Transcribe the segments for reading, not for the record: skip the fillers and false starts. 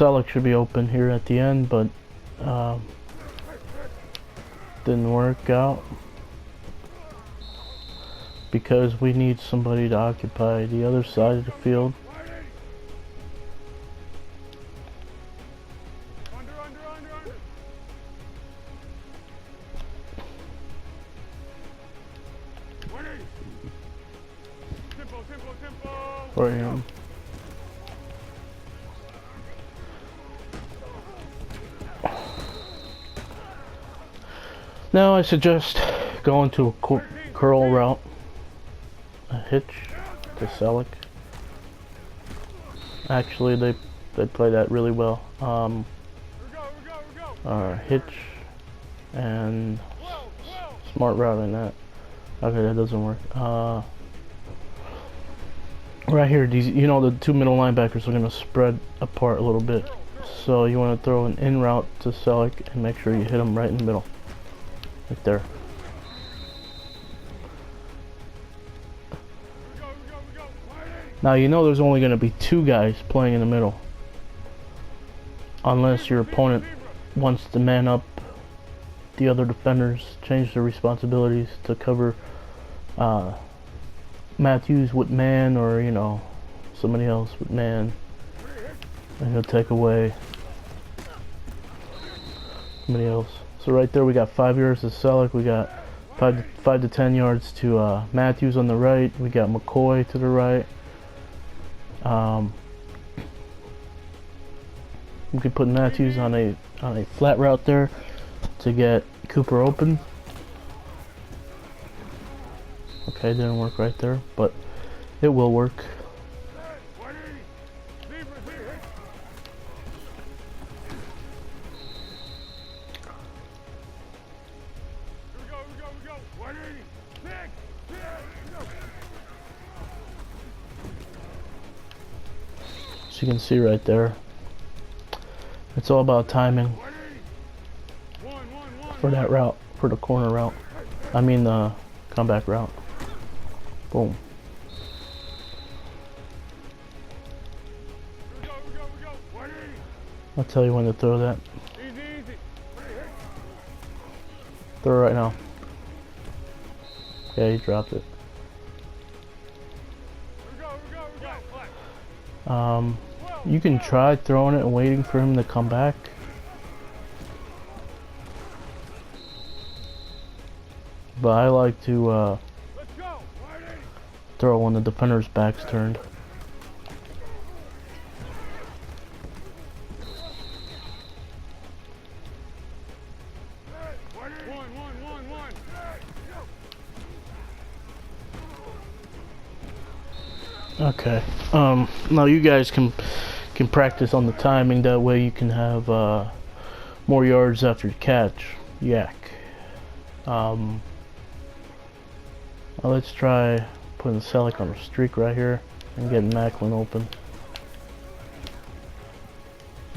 Selleck should be open here at the end, but didn't work out because we need somebody to occupy the other side of the field. For him. Now I suggest going to a curl route, a hitch to Selleck. Actually, they play that really well. Hitch and smart routing that. Okay, that doesn't work. Right here, these, you know, the two middle linebackers are going to spread apart a little bit. So you want to throw an in route to Selleck and make sure you hit him right in the middle. Right there. Now you know there's only going to be two guys playing in the middle. Unless your opponent wants to man up the other defenders, change their responsibilities to cover Matthews with man, or you know, somebody else with man, and he'll take away somebody else. So right there we got 5 yards to Selleck, we got 5 to 10 yards to Matthews on the right, we got McCoy to the right. We could put Matthews on a flat route there to get Cooper open. Okay, didn't work right there, but it will work. So you can see right there, it's all about timing for that route, for the corner route. I mean the comeback route. Boom. I'll tell you when to throw that. Throw it right now. Yeah, he dropped it. You can try throwing it and waiting for him to come back. But I like to throw when the defender's back's turned. Okay. Now you guys can practice on the timing. That way you can have more yards after you catch. Yak. Now let's try putting Selleck on a streak right here and getting Macklin open.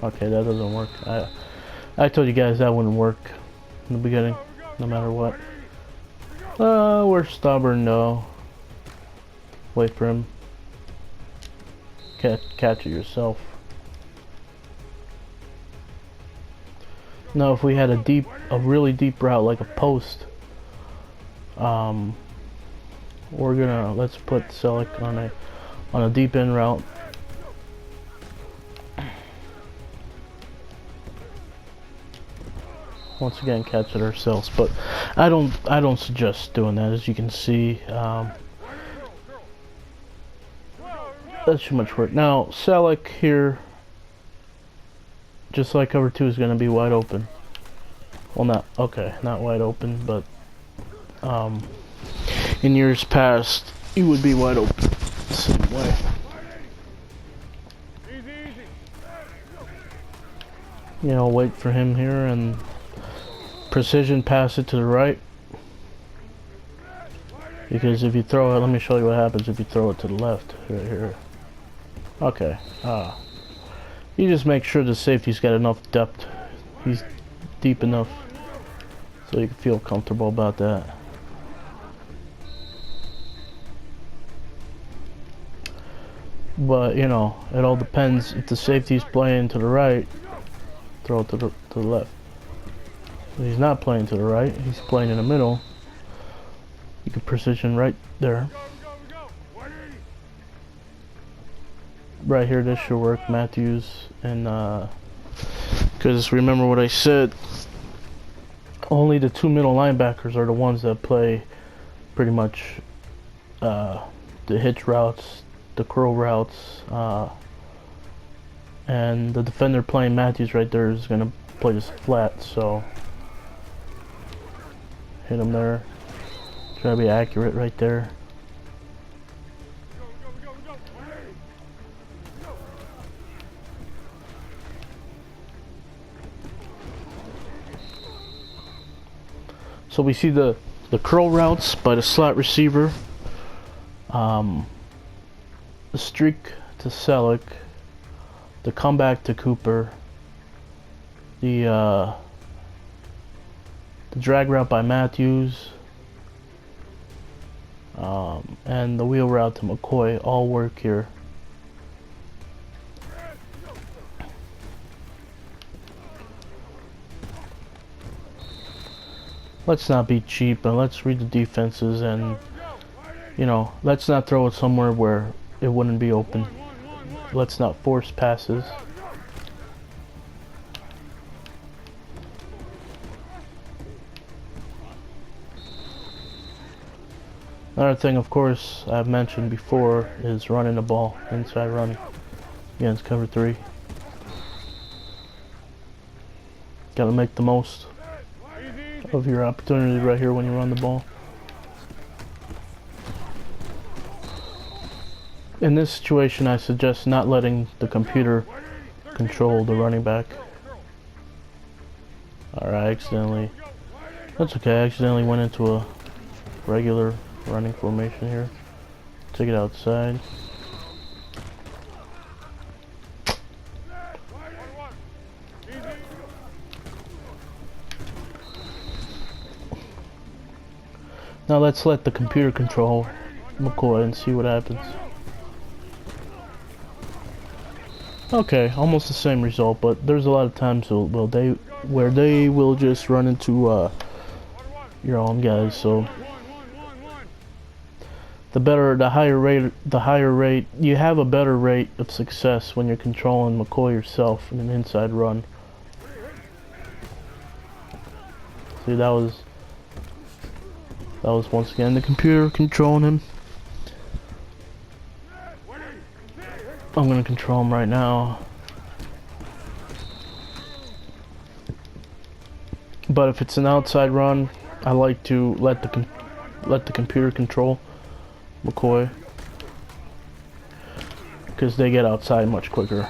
Okay, that doesn't work. I told you guys that wouldn't work in the beginning, no matter what. We're stubborn though. Wait for him. Catch it yourself. Now if we had a really deep route like a post, let's put Selleck on a deep end route. Once again, catch it ourselves, but I don't suggest doing that. As you can see, that's too much work. Now Selleck here, just like cover 2, is going to be wide open. Well, not wide open, but in years past, you would be wide open the same way. You know, wait for him here and precision pass it to the right. Because if you throw it, let me show you what happens if you throw it to the left. Right here. Okay. You just make sure the safety's got enough depth. He's deep enough so you can feel comfortable about that. But you know, it all depends. If the safety's playing to the right, throw it to the left. If he's not playing to the right, he's playing in the middle. You can precision right there. Right here, this should work. Matthews and because remember what I said. Only the two middle linebackers are the ones that play pretty much the hitch routes, the curl routes, and the defender playing Matthews right there is gonna play this flat. So hit him there. Try to be accurate right there. So we see the curl routes by the slot receiver, the streak to Selleck, the comeback to Cooper, the drag route by Matthews, and the wheel route to McCoy all work here. Let's not be cheap and let's read the defenses, and you know, let's not throw it somewhere where it wouldn't be open. Let's not force passes. Another thing, of course, I've mentioned before is running the ball, inside run against cover 3. Gotta make the most of your opportunity right here when you run the ball. In this situation, I suggest not letting the computer control the running back. Alright, accidentally. That's okay, I accidentally went into a regular running formation here. Take it outside. Now let's let the computer control McCoy and see what happens. Okay, almost the same result, but there's a lot of times where they will just run into your own guys. So the higher rate, you have a better rate of success when you're controlling McCoy yourself in an inside run. See, that was once again the computer controlling him. I'm gonna control him right now. But if it's an outside run, I like to let the computer control McCoy, because they get outside much quicker.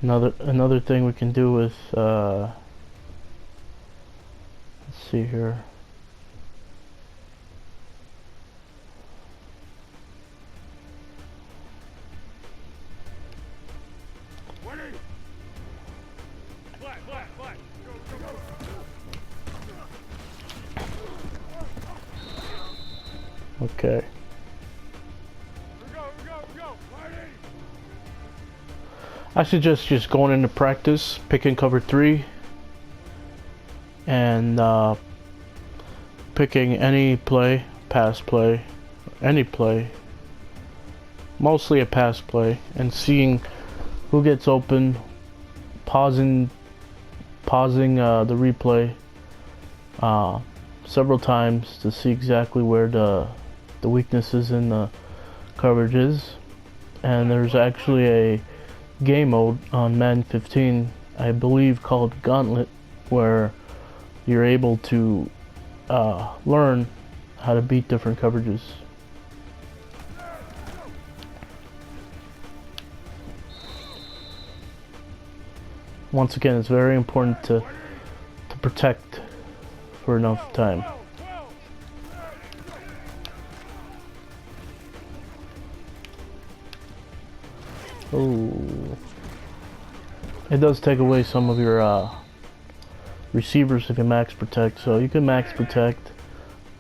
Another thing we can do is let's see here. Okay. I suggest just going into practice, picking cover 3, and picking any play, pass play, any play, mostly a pass play, and seeing who gets open, pausing the replay several times to see exactly where the weaknesses in the coverage is. And there's actually a game mode on Madden 15, I believe, called Gauntlet, where you're able to learn how to beat different coverages. Once again, it's very important to protect for enough time. Oh, it does take away some of your receivers if you max protect. So you can max protect,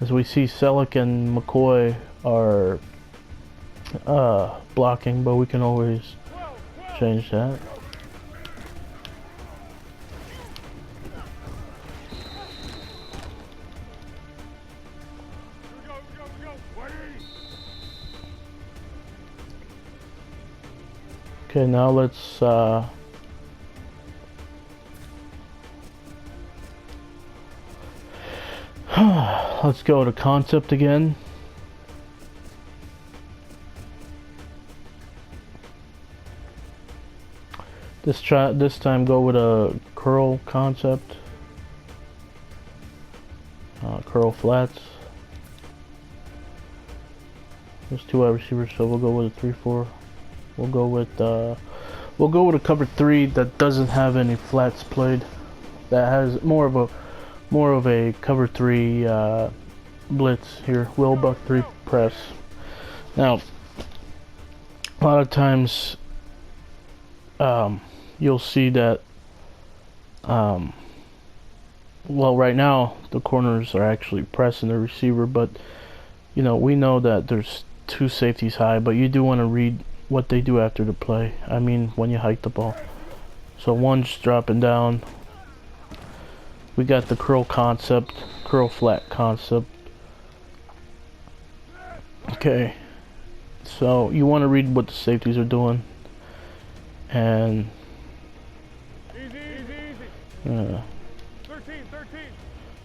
As we see, Selleck and McCoy are blocking, but we can always change that. Okay, now let's let's go to concept again. This time go with a curl concept. Curl flats. There's 2 wide receivers, so we'll go with a 3-4. We'll go with a cover 3 that doesn't have any flats played. That has more of a cover 3 blitz here. Will buck 3 press. Now, a lot of times you'll see that well, right now the corners are actually pressing the receiver, but you know, we know that there's 2 safeties high, but you do want to read what they do after the play. I mean, when you hike the ball. So one's dropping down. We got the curl concept, curl flat concept. Okay, so you want to read what the safeties are doing, and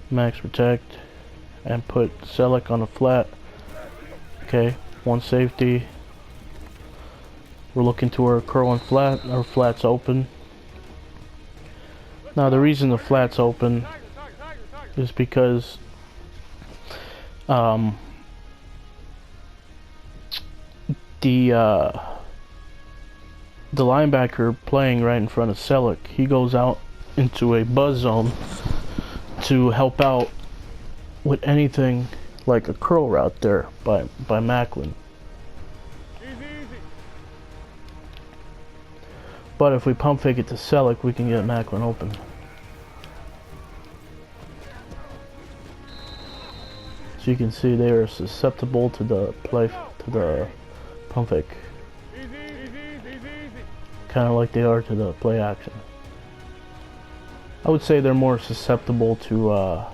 max protect, and put Selleck on a flat. Okay, one safety. We're looking to our curl and flat. Our flat's open. Now the reason the flat's open is because the linebacker playing right in front of Selleck, he goes out into a buzz zone to help out with anything like a curl route there by Macklin. But if we pump fake it to Selleck, we can get Macklin open. So you can see they are susceptible to the pump fake. Kind of like they are to the play action. I would say they're more susceptible to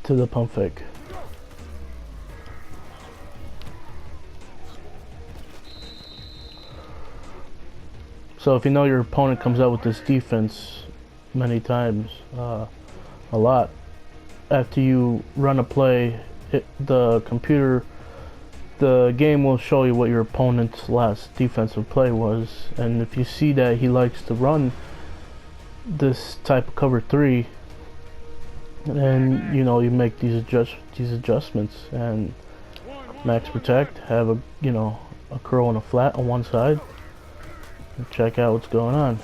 the pump fake. So if you know your opponent comes out with this defense many times, a lot, after you run a play, the game will show you what your opponent's last defensive play was, and if you see that he likes to run this type of cover 3, then you know you make these adjustments and max protect, have a curl and a flat on one side, and check out what's going on.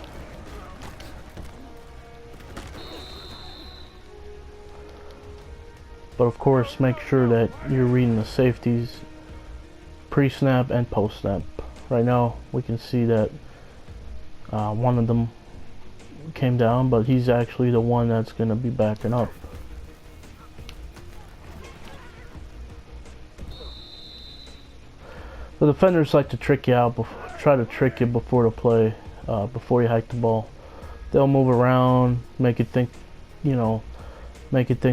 But of course, make sure that you're reading the safeties pre-snap and post-snap. Right now, we can see that one of them came down, but he's actually the one that's going to be backing up. The defenders like to trick you out, try to trick you before the play, before you hike the ball. They'll move around, make it think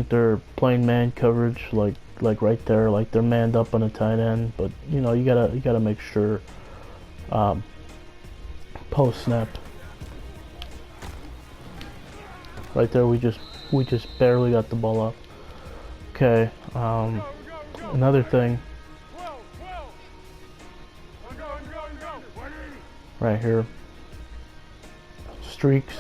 they're playing man coverage, like right there, like they're manned up on a tight end. But you gotta make sure post snap. Right there, we just barely got the ball up. Okay, another thing. Right here, streaks.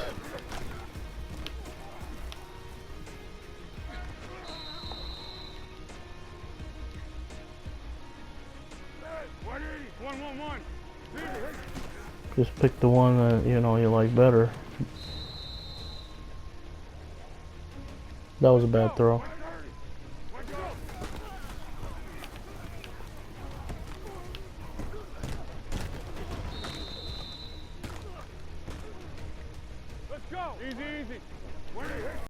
Just pick the one that you like better. That was a bad throw.